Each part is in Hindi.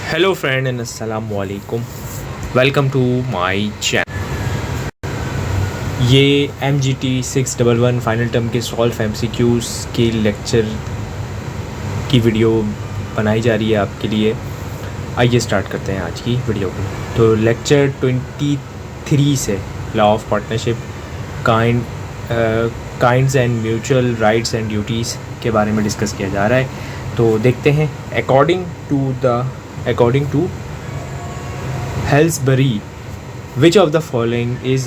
हेलो फ्रेंड एंड अस्सलाम वालेकुम। Welcome to my channel. ये MGT 611 फाइनल टर्म के सॉल्व MCQs के लेक्चर की वीडियो बनाई जा रही है आपके लिए। आइए स्टार्ट करते हैं आज की वीडियो को। तो लेक्चर 23 से law of partnership, kinds and mutual rights and duties के बारे में डिस्कस किया जा रहा है। तो देखते हैं। According to Halsbury, which of the following is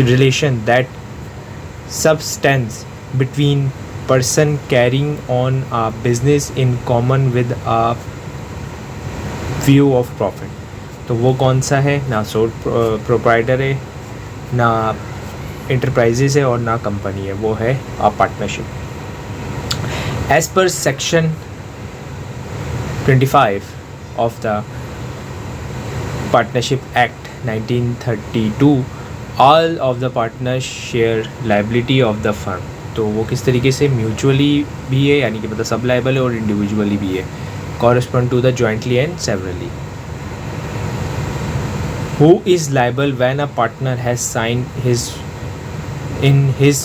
relation that substance between person carrying on a business in common with a view of profit? तो वो कौन सा है? ना सोल प्रोप्राइटर है, ना इंटरप्राइजेज है और ना कंपनी है। वो है a partnership. As per section 25 of the Partnership Act 1932, all of the partners share liability of the firm। तो वो किस तरीके से म्यूचुअली भी है, यानी कि मतलब सब लाइबल है, और इंडिविजुअली भी है। correspond to the jointly and severally। Who is liable when a partner has signed in his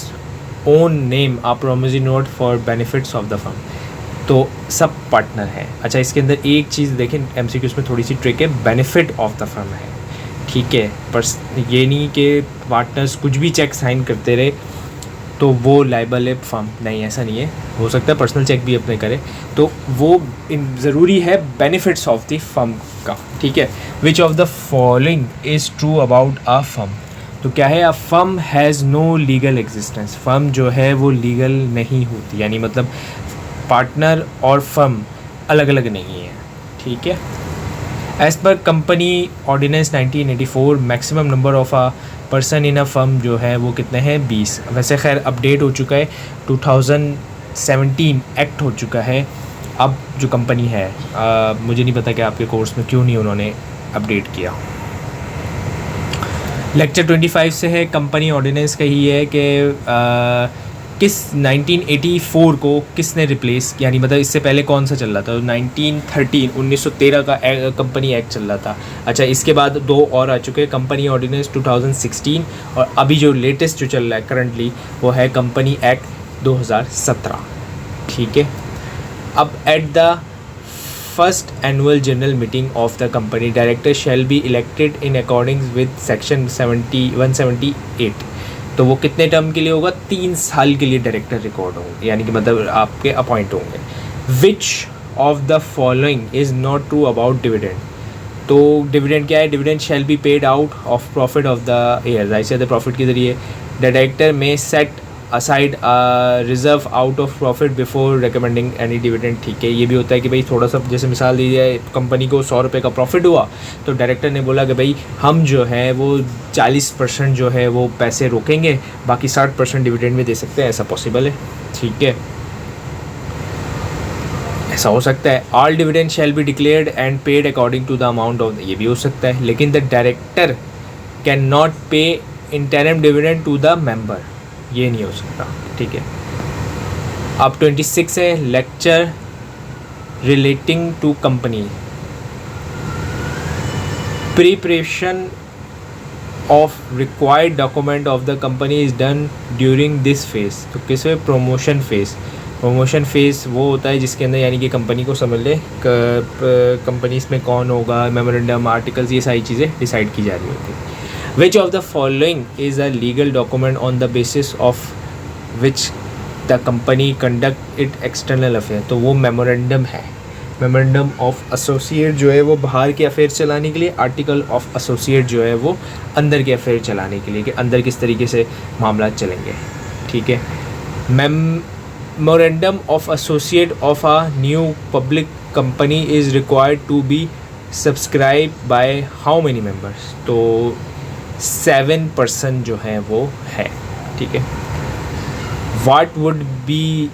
own name a promissory note for benefits of the firm? तो सब पार्टनर है। अच्छा, इसके अंदर एक चीज़ देखें, MCQs में थोड़ी सी ट्रिक है, बेनिफिट ऑफ द फर्म है। ठीक है, पर ये नहीं कि पार्टनर्स कुछ भी चेक साइन करते रहे तो वो लाइबल है फर्म, नहीं, ऐसा नहीं है। हो सकता है पर्सनल चेक भी अपने करे, तो वो ज़रूरी है बेनिफिट्स ऑफ द फर्म का। ठीक है। Which of the following is true about a firm? तो क्या है? A firm has no legal existence. Firm जो है वो लीगल नहीं होती, यानी मतलब पार्टनर और फर्म अलग अलग नहीं है। ठीक है। As per company ordinance 1984, maximum number of a person in a firm जो है वो कितने हैं? 20। वैसे खैर अपडेट हो चुका है, 2017 एक्ट हो चुका है। अब जो कंपनी है, मुझे नहीं पता कि आपके कोर्स में क्यों नहीं उन्होंने अपडेट किया। लेक्चर 25 से है, कंपनी ऑर्डिनेंस का ही है कि किस 1984 को किसने रिप्लेस, यानी मतलब इससे पहले कौन सा चल रहा था? 1913 का कंपनी एक्ट चल रहा था। अच्छा, इसके बाद दो और आ चुके हैं, कंपनी ऑर्डिनेंस 2016, और अभी जो लेटेस्ट जो चल रहा है करंटली वो है कंपनी एक्ट 2017। ठीक है। अब at the first annual general meeting of the company, director shall be elected in according with section 178। तो वो कितने टर्म के लिए होगा? 3 साल के लिए डायरेक्टर रिकॉर्ड होंगे, यानी कि मतलब आपके अपॉइंट होंगे। विच of the following is not true about dividend? तो डिविडेंड क्या है? Dividend shall be paid out of profit of the year, ऐसे द प्रॉफिट के ज़रिए। डायरेक्टर में set aside reserve out of profit before recommending any dividend. ठीक है। ये भी होता है कि भाई थोड़ा सा, जैसे मिसाल दी जाए, कंपनी को 100 रुपये का प्रॉफिट हुआ, तो डायरेक्टर ने बोला कि भाई हम जो है वो 40% जो है वो पैसे रोकेंगे, बाकी 60% डिविडेंड में दे सकते हैं। ऐसा पॉसिबल है। ठीक है, ऐसा हो सकता है। All dividend shall be declared and paid according to the amount of, ये भी हो सकता है। लेकिन the director can not pay interim dividend to the member, ये नहीं हो सकता। ठीक है। अब 26 है, lecture relating to company. Preparation of required document of the company is done during this phase. तो किस में? Promotion phase. प्रमोशन फेज वो होता है जिसके अंदर, यानी कि कंपनी को समझ ले, कंपनीज में कौन होगा, मेमोरेंडम, आर्टिकल्स, ये सारी चीज़ें डिसाइड की जा रही होती हैं। Which of the following is a legal document on the basis of which the company conduct its external affair? तो वो मेमोरेंडम है। मेमोरेंडम ऑफ एसोसिएट जो है वो बाहर के अफेयर चलाने के लिए, आर्टिकल ऑफ एसोसिएट जो है वो अंदर के अफेयर चलाने के लिए, कि अंदर किस तरीके से मामला चलेंगे। ठीक है। Memorandum of associate of a new public company is required to be subscribe by how many members? तो 7% जो है वो है। ठीक है। What would be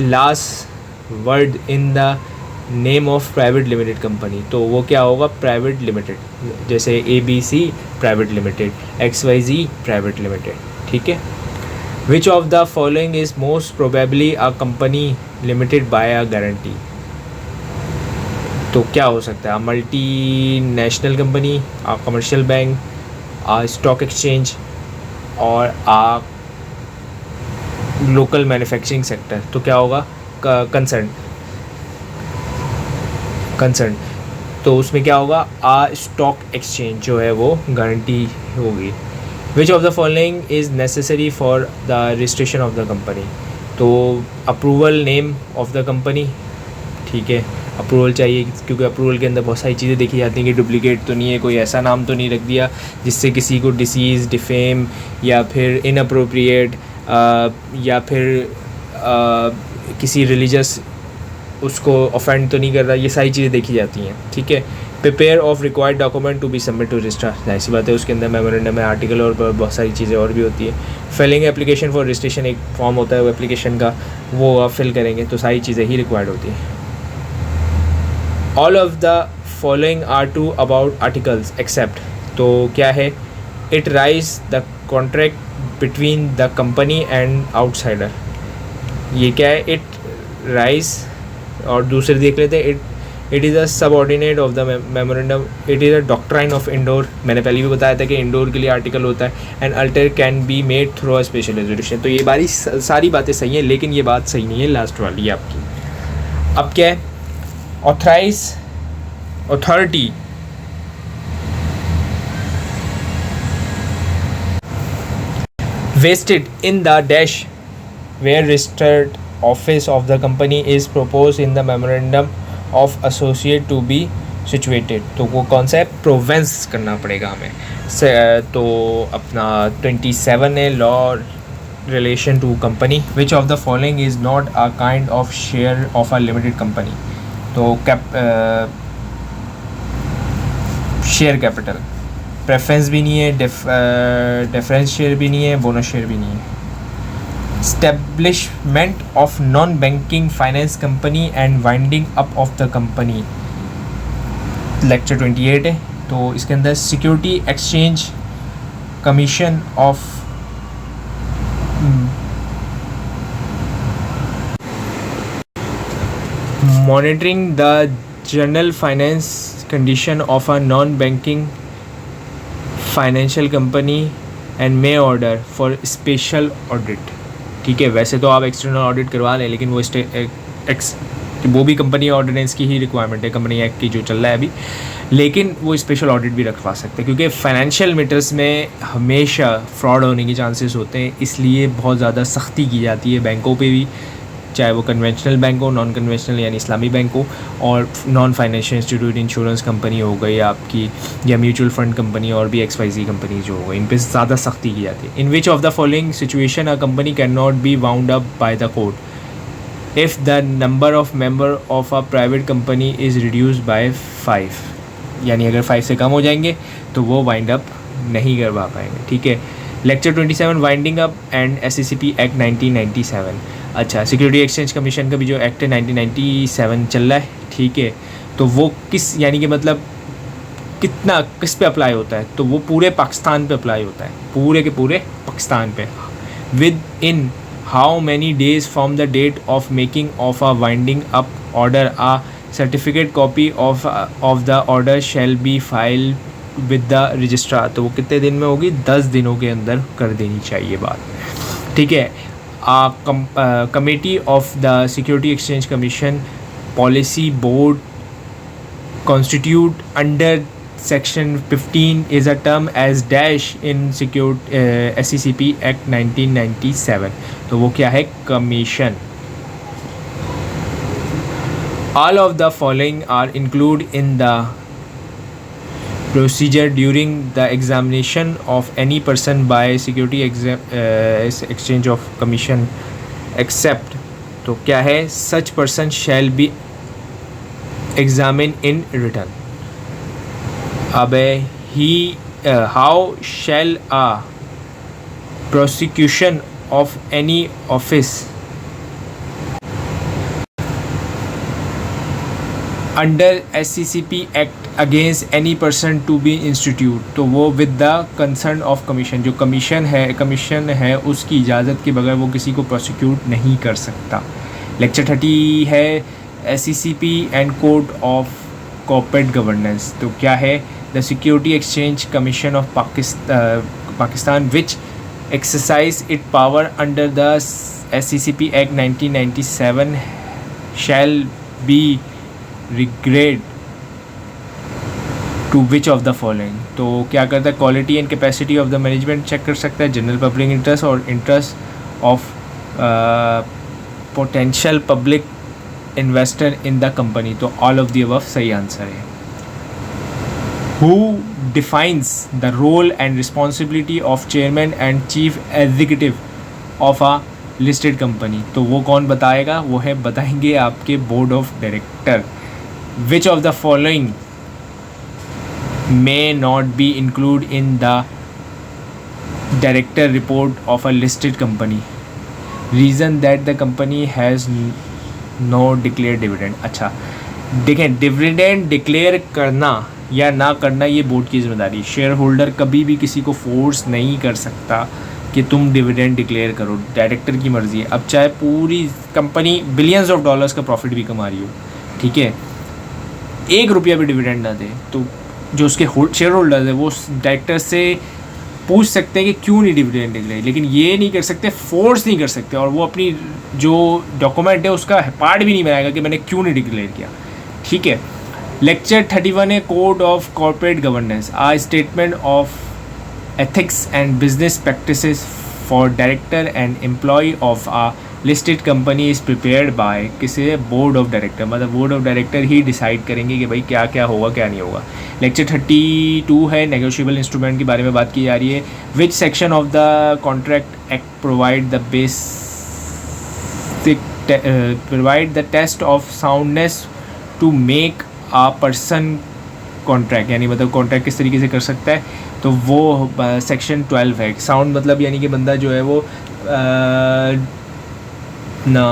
last word in the name of private limited company? तो वो क्या होगा? प्राइवेट लिमिटेड, जैसे ABC private limited, XYZ private limited. ठीक है। Which of the following is most probably a company limited by a guarantee? तो क्या हो सकता है? Multi national company, commercial bank, stock exchange और लोकल मैन्युफैक्चरिंग सेक्टर। तो क्या होगा? कंसर्न। तो उसमें क्या होगा? स्टॉक एक्सचेंज जो है वो गारंटी होगी। Which of the following is necessary for the registration of the company? तो approval name of the company, ठीक है, अप्रूवल चाहिए क्योंकि अप्रूवल के अंदर बहुत सारी चीज़ें देखी जाती हैं कि डुप्लीकेट तो नहीं है, कोई ऐसा नाम तो नहीं रख दिया जिससे किसी को डिसीज़, डिफेम या फिर इनअप्रोप्रिएट या फिर किसी रिलीजियस उसको ऑफेंड तो नहीं कर रहा। ये सारी चीज़ें देखी जाती हैं, ठीक है। Prepare of required document to be submit to registrar, ऐसी बात है, उसके अंदर मेमोरेंडम में आर्टिकल और बहुत सारी चीज़ें और भी होती है। फिलिंग एप्लीकेशन फॉर रजिस्ट्रेशन, एक फॉर्म होता है वो एप्लीकेशन का, वो आप फिल करेंगे, तो सारी चीज़ें ही रिक्वायर्ड होती हैं। All of the following are true about articles except, तो क्या है? It raise the contract between the company and outsider, ये क्या है? इट राइज, और दूसरे देख लेते हैं, it is a subordinate of the memorandum, it is a doctrine of indoor, मैंने पहले भी बताया था कि इंडोर के लिए आर्टिकल होता है, and alter can be made through a special resolution. तो ये सारी बातें सही हैं, लेकिन ये बात सही नहीं है लास्ट वाली आपकी। अब क्या है? Authorise authority vested in the dash where registered office of the company is proposed in the memorandum of associate to be situated। तो वो कौन सा है? प्रोवेंस करना पड़ेगा हमें तो अपना 27 है, law relation to company. Which of the following is not a kind of share of a limited company? तो शेयर कैपिटल, प्रेफरेंस भी नहीं है, डिफरेंस शेयर भी नहीं है, बोनस शेयर भी नहीं है। Establishment of non banking finance company and winding up of the company, lecture 28 है। तो इसके अंदर security exchange commission of monitoring the general finance condition of a non banking financial company and may order for special audit, ठीक है। वैसे तो आप एक्सटर्नल ऑडिट करवा लें, लेकिन वो भी कंपनी ऑर्डिनेंस की ही रिक्वायरमेंट है, कंपनी एक्ट की जो चल रहा है अभी, लेकिन वो स्पेशल ऑडिट भी रखवा सकते हैं क्योंकि फाइनेंशियल मैटर्स में हमेशा फ्रॉड होने के चांसेस होते हैं, इसलिए बहुत ज़्यादा सख्ती की जाती है बैंकों पे भी, चाहे वो कन्वेंशनल बैंक हो, नॉन कन्वेंशनल यानी इस्लामी बैंक हो, और non financial institute, insurance company हो गई आपकी, या म्यूचुअल फंड कंपनी और भी XYZ कंपनी जो हो गई, इन पर ज़्यादा सख्ती की जाती है। In which of the following situation a company can not be wound up by the court if the number of member of a private company is reduced by 5, यानी अगर 5 से कम हो जाएंगे तो वो वाइंड अप नहीं करवा पाएंगे, ठीक है। Lecture 27 winding up and SCCP act 1997। अच्छा, सिक्योरिटी एक्सचेंज कमीशन का भी जो एक्ट है 1997 चल रहा है, ठीक है। तो वो किस, यानी कि मतलब किस पे अप्लाई होता है? तो वो पूरे पाकिस्तान पे अप्लाई होता है, पूरे के पूरे पाकिस्तान पे। Within how many days from the date of making of a winding up order a certificate copy of the order shall be file with the registrar. तो वो कितने दिन में होगी? 10 दिनों के अंदर कर देनी चाहिए बात, ठीक है। Committee of the security exchange commission policy board constitute under section 15 is a term as dash in SCCP act 1997। तो वो क्या है? Commission. All of the following are include in the procedure during the examination of any person by security exchange of commission except, तो क्या है? such person shall be examined in written। अब how shall a prosecution of any office under SCCP act against any person to be institute, तो वो with the concern of commission, जो कमीशन है उसकी इजाज़त के बगैर वो किसी को प्रोसिक्यूट नहीं कर सकता। लेक्चर 30 है SCCP and code of corporate governance. तो क्या है? The security exchange commission of Pakistan which exercise its power under the SCCP Act 1997 shall be regarded to which of the following। तो क्या करता है? Quality and capacity of the management check कर सकता है, जनरल पब्लिक इंटरेस्ट और interest of potential public investor in the company. तो ऑल ऑफ द अबव सही आंसर है। Who defines the role and responsibility of chairman and chief executive of a listed company? तो वो कौन बताएगा? वो है बताएंगे आपके board of director. Which of the following may not be included in the director report of a listed company? Reason that the company has no declared dividend। अच्छा देखें, डिविडेंड डिक्लेयर करना या ना करना ये बोर्ड की जिम्मेदारी। शेयर होल्डर कभी भी किसी को फोर्स नहीं कर सकता कि तुम डिविडेंड डिक्लेयर करो, डायरेक्टर की मर्ज़ी है। अब चाहे पूरी कंपनी बिलियंस ऑफ डॉलर्स का प्रॉफिट भी कमा रही हो, ठीक है, 1 रुपया भी डिविडेंड ना दे, तो जो उसके शेयर होल्डर्स है वो डायरेक्टर से पूछ सकते हैं कि क्यों नहीं डिविडेंड डिक्लेयर, लेकिन ये नहीं कर सकते, फोर्स नहीं कर सकते, और वो अपनी जो डॉक्यूमेंट है उसका पार्ट भी नहीं बनाएगा कि मैंने क्यों नहीं डिक्लेयर किया, ठीक है। लेक्चर 31 है code of corporate governance, a statement of ethics and business practices for director and employ of a listed company is prepared by किसे? Board of director. मतलब बोर्ड ऑफ डायरेक्टर ही डिसाइड करेंगे कि भाई क्या क्या होगा क्या नहीं होगा। लेक्चर 32 है नेगोशिएबल इंस्ट्रूमेंट के बारे में बात की जा रही है। Which section of the contract act provide the test of soundness to make a person contract, यानी मतलब कॉन्ट्रैक्ट किस तरीके से कर सकता है, तो वो सेक्शन 12 है। साउंड मतलब यानी कि बंदा जो है वो ना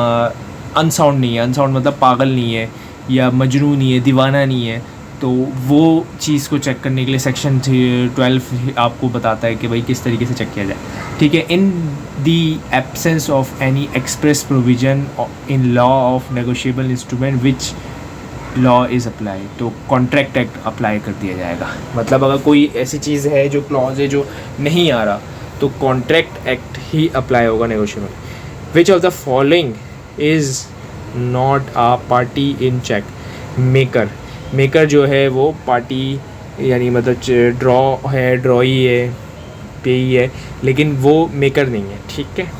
अनसाउंड नहीं है, अनसाउंड मतलब पागल नहीं है या मजनू नहीं है, दीवाना नहीं है, तो वो चीज़ को चेक करने के लिए सेक्शन 12 आपको बताता है कि भाई किस तरीके से चेक किया जाए, ठीक है। In the absence of any express provision in law of negotiable instrument which law is apply, तो कॉन्ट्रैक्ट एक्ट अप्लाई कर दिया जाएगा। मतलब अगर कोई ऐसी चीज़ है जो क्लॉज है जो नहीं आ रहा, तो कॉन्ट्रैक्ट एक्ट ही अप्लाई होगा negotiable. Which of the following is not a party in cheque? Maker, maker जो है वो पार्टी यानी मतलब ड्रॉ है, ड्रॉई है, पेई है, लेकिन वो मेकर नहीं है, ठीक है।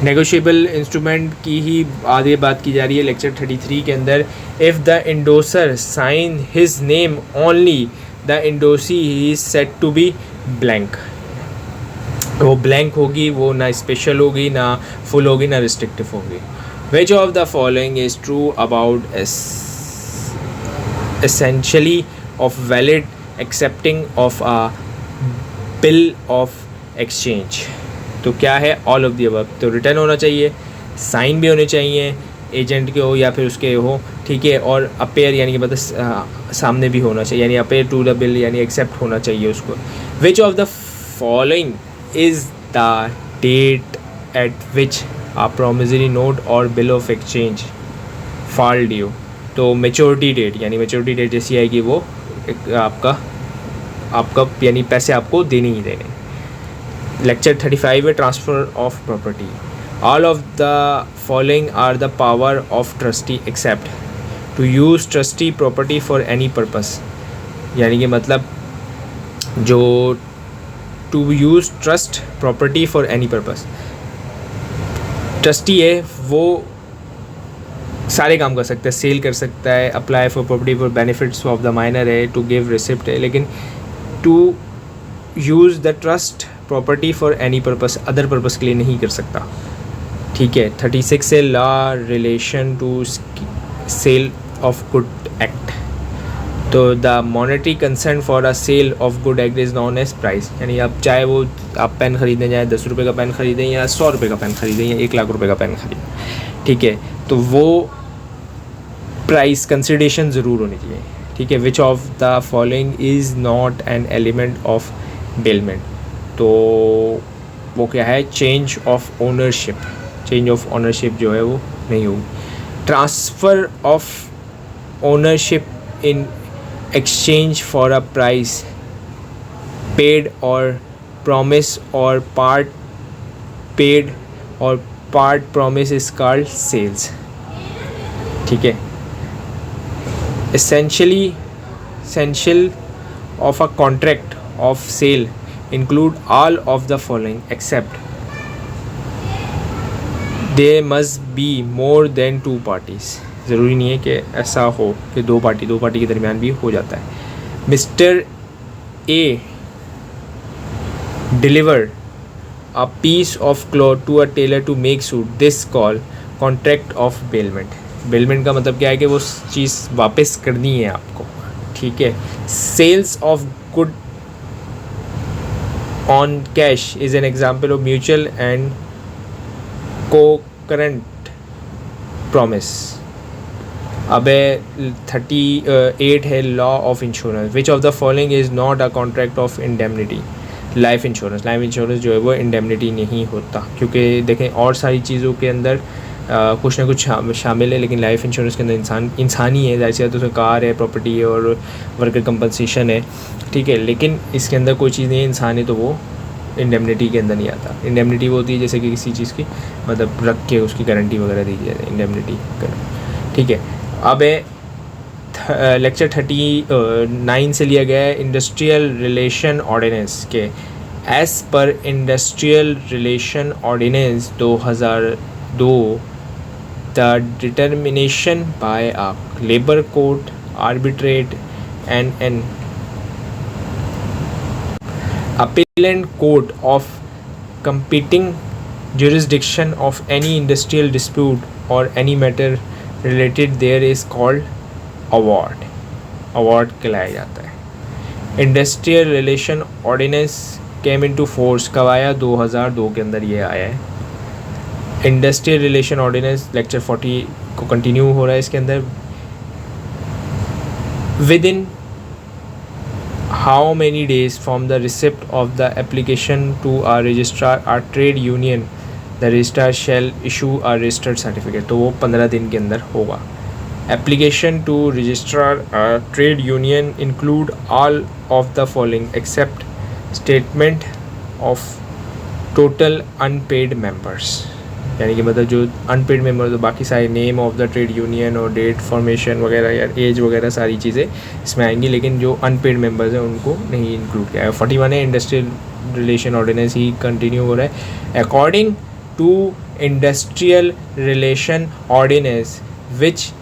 नेगोशिएबल इंस्ट्रूमेंट की ही आगे बात की जा रही है लेक्चर 33 के अंदर। If the endorser sign his name only the endorsee he is said to be blank, वो ब्लैंक होगी, वो ना स्पेशल होगी, ना फुल होगी, ना रिस्ट्रिक्टिव होगी। Which of the following is true about essentially of valid accepting of a bill of exchange? तो क्या है? All of the above. तो रिटर्न होना चाहिए, साइन भी होने चाहिए, एजेंट के हो या फिर उसके हो, ठीक है, और अपेयर यानी कि मतलब सामने भी होना चाहिए, यानी अपेयर टू द बिल यानी एक्सेप्ट होना चाहिए उसको। Which of the following is the date at which a promissory note और bill of exchange fall due? तो मेच्योरिटी डेट, यानी मेच्योरिटी डेट जैसी आएगी वो आपका यानी पैसे आपको देने ही देने। लेक्चर 35 है transfer of property. All of the following are the power of trustee except to use trustee property for any purpose, यानी कि मतलब जो to use trust property for any purpose, trustee है वो सारे काम कर सकता है, सेल कर सकता है, apply for property for benefits of the minor है, टू गिव रिसिप्ट है, लेकिन to use the trust property for any purpose, other purpose के लिए नहीं कर सकता, ठीक है। 36 है law relation to sale of good act. तो the monetary concern for a sale of good act is known as price, यानी अब चाहे वो आप पेन ख़रीदें, चाहे 10 रुपये का पेन ख़रीदें या 100 रुपये का पेन ख़रीदें या 1 लाख रुपये का पेन ख़रीदें, ठीक है, तो वो प्राइस कंसिडरेशन ज़रूर होनी चाहिए, ठीक है। Which of the following is not an element of bailment? तो वो क्या है? Change of ownership, change of ownership जो है वो नहीं होगी। Transfer of ownership in exchange for a price paid or promise or part paid or part promise is called sales. ठीक है. Essential of a contract of sale include all of the following except there must be more than two parties. ज़रूरी नहीं है कि ऐसा हो कि दो पार्टी के दरमियान भी हो जाता है. Mister A delivered a piece of cloth to a tailor to make suit. This call contract of bailment. bailment का मतलब क्या है कि वो चीज़ वापस करनी है आपको. ठीक है. Sales of good on cash is an example of mutual and concurrent promise. अब 38 है law of insurance. Which of the following is not a contract of indemnity. Life insurance जो है वो इंडेमनिटी नहीं होता, क्योंकि देखें और सारी चीज़ों के अंदर कुछ ना कुछ शामिल है, लेकिन लाइफ इंश्योरेंस के अंदर इंसान ही है. ज़ाहिर सी बात है, उसमें कार है, प्रॉपर्टी है और वर्कर कंपनसेशन है. ठीक है. लेकिन इसके अंदर कोई चीज़ नहीं है, इंसान है, तो वो इंडेमनिटी के अंदर नहीं आता. इंडेमनिटी वो होती है जैसे कि किसी चीज़ की मतलब रख के उसकी गारंटी वगैरह दी जाए, इंडेमनिटी. ठीक है. अब लेक्चर 39 से लिया गया है इंडस्ट्रियल रिलेशन ऑर्डिनेंस के. As per industrial relation ordinance 2002 the determination by a labour court arbitrate and an appellant court of competing jurisdiction of any industrial dispute or any matter related there is called award. award कहलाया जाता है. Industrial relation ordinance came into force कब आया? 2002 के अंदर ये आया है. इंडस्ट्रियल रिलेशन ऑर्डिनेंस लेक्चर 40 को कंटिन्यू हो रहा है इसके अंदर. With in how many days from the receipt of the application to a registrar or trade union the registrar shall issue a registered certificate. तो वो 15 दिन के अंदर होगा. Application to registrar or trade union include all of the following except statement of total unpaid members. यानी कि मतलब जो अनपेड मेंबर, तो बाकी सारे name of the trade union और डेट फॉर्मेशन वगैरह या एज वगैरह सारी चीज़ें इसमें आएंगी, लेकिन जो अनपेड मेंबर्स हैं उनको नहीं इंक्लूड किया है. 41 है इंडस्ट्रियल रिलेशन ऑर्डिनेंस ही कंटिन्यू हो रहा है. According to industrial relation ordinance which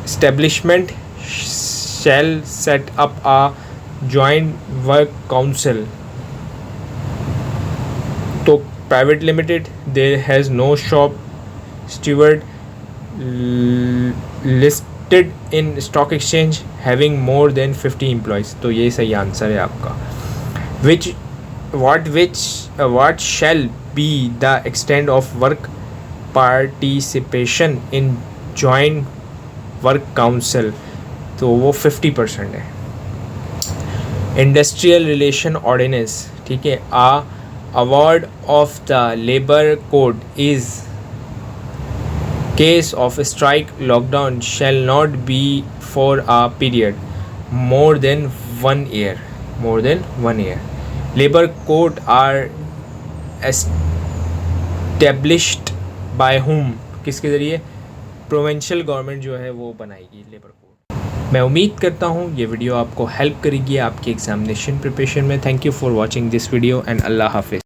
establishment shall set up a joint work council. तो private limited there has no shop steward listed in stock exchange having more than 50 employees. तो ये सही आंसर है आपका. what shall be the extent of work participation in joint work council. तो वो 50% है. Industrial relation ordinance. ठीक है. Award of the labor code is case of strike lockdown shall not be for a period more than 1 year. Labor code are established by whom? किसके ज़रिए? प्रोविंशियल गवर्नमेंट जो है वो बनाएगी लेबर कोड. मैं उम्मीद करता हूँ ये वीडियो आपको हेल्प करेगी आपकी एग्जामिनेशन प्रिपरेशन में. Thank you for watching this video and अल्लाह हाफिज़.